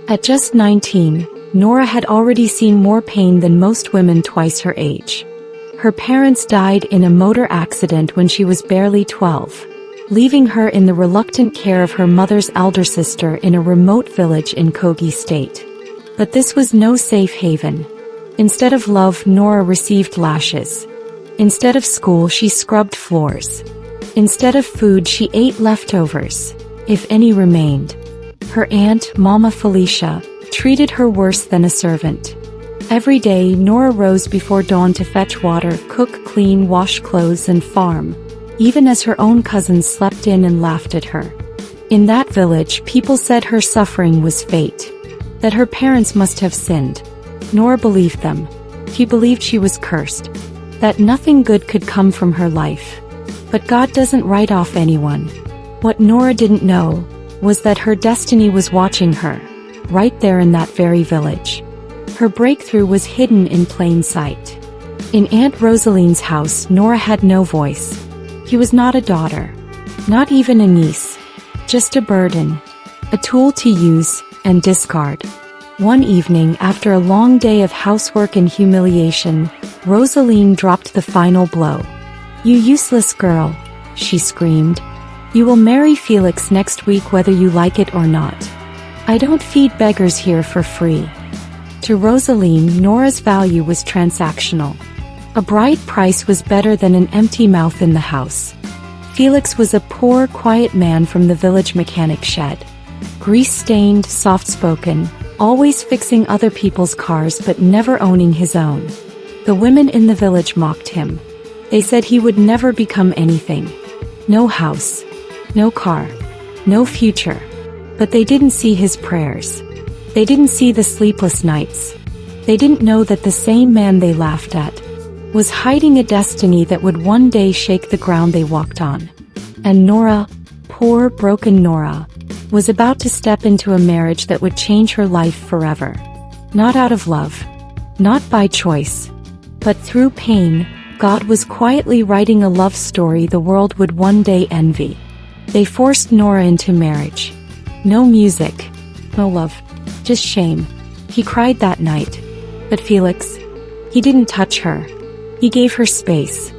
At just 19, Nora had already seen more pain than most women twice her age. Her parents died in a motor accident when she was barely 12, leaving her in the reluctant care of her mother's elder sister in a remote village in Kogi State. But this was no safe haven. Instead of love, Nora received lashes. Instead of school, she scrubbed floors. Instead of food, she ate leftovers, if any remained. Her aunt, Mama Felicia, treated her worse than a servant. Every day, Nora rose before dawn to fetch water, cook, clean, wash clothes, and farm, even as her own cousins slept in and laughed at her. In that village, people said her suffering was fate, that her parents must have sinned. Nora believed them. She believed she was cursed, that nothing good could come from her life. But God doesn't write off anyone. What Nora didn't know was that her destiny was watching her, right there in that very village. Her breakthrough was hidden in plain sight. In Aunt Rosaline's house, Nora had no voice. She was not a daughter, not even a niece, just a burden, a tool to use and discard. One evening, after a long day of housework and humiliation, Rosaline dropped the final blow. "You useless girl," she screamed. "You will marry Felix next week whether you like it or not. I don't feed beggars here for free." To Rosaline, Nora's value was transactional. A bright price was better than an empty mouth in the house. Felix was a poor, quiet man from the village mechanic shed. Grease-stained, soft-spoken, always fixing other people's cars but never owning his own. The women in the village mocked him. They said he would never become anything. No house, no car, no future. But they didn't see his prayers. They didn't see the sleepless nights. They didn't know that the same man they laughed at was hiding a destiny that would one day shake the ground they walked on. And Nora, poor broken Nora, was about to step into a marriage that would change her life forever. Not out of love, not by choice, but through pain. God was quietly writing a love story the world would one day envy. They forced Nora into marriage. No music, no love, just shame. He cried that night. But Felix, he didn't touch her. He gave her space.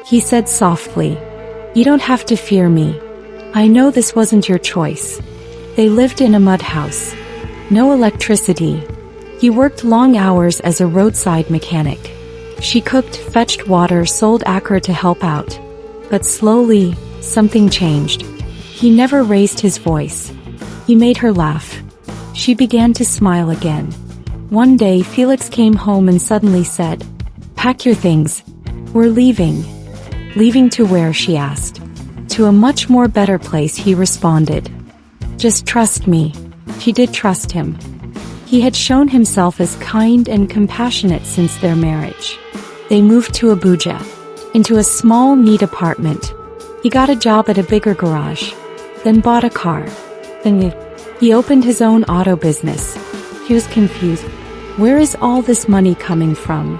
He said softly, "You don't have to fear me. I know this wasn't your choice." They lived in a mud house. No electricity. He worked long hours as a roadside mechanic. She cooked, fetched water, sold acre to help out. But slowly, something changed. He never raised his voice. He made her laugh. She began to smile again. One day, Felix came home and suddenly said, "Pack your things. We're leaving." "Leaving to where?" she asked. "To a much more better place," he responded. "Just trust me." She did trust him. He had shown himself as kind and compassionate since their marriage. They moved to Abuja, into a small, neat apartment. He got a job at a bigger garage, then bought a car. Then he opened his own auto business. He was confused. Where is all this money coming from?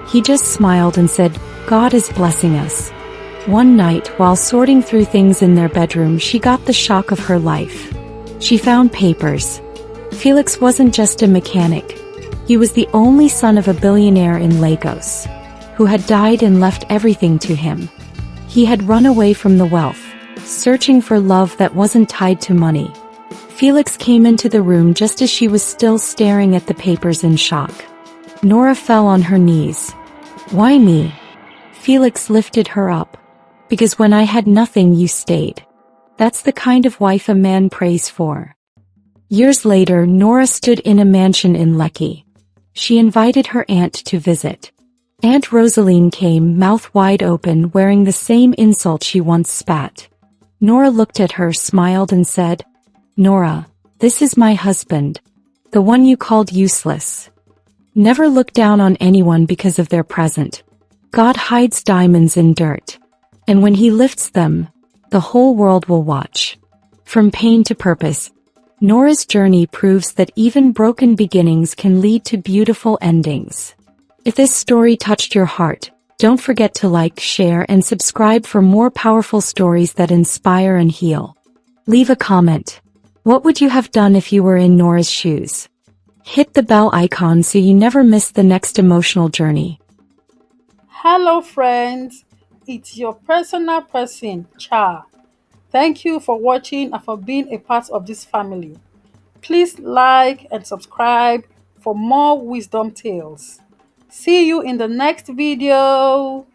He just smiled and said, "God is blessing us." One night, while sorting through things in their bedroom, she got the shock of her life. She found papers. Felix wasn't just a mechanic. He was the only son of a billionaire in Lagos, who had died and left everything to him. He had run away from the wealth, searching for love that wasn't tied to money. Felix came into the room just as she was still staring at the papers in shock. Nora fell on her knees. "Why me?" Felix lifted her up. "Because when I had nothing, you stayed." That's the kind of wife a man prays for. Years later, Nora stood in a mansion in Lekki. She invited her aunt to visit. Aunt Rosaline came, mouth wide open, wearing the same insult she once spat. Nora looked at her, smiled and said, "Nora, this is my husband, the one you called useless." Never look down on anyone because of their present. God hides diamonds in dirt. And when he lifts them, the whole world will watch. From pain to purpose, Nora's journey proves that even broken beginnings can lead to beautiful endings. If this story touched your heart, don't forget to like, share, and subscribe for more powerful stories that inspire and heal. Leave a comment. What would you have done if you were in Nora's shoes? Hit the bell icon so you never miss the next emotional journey. Hello, friends. It's your personal person, Cha. Thank you for watching and for being a part of this family. Please like and subscribe for more wisdom tales. See you in the next video.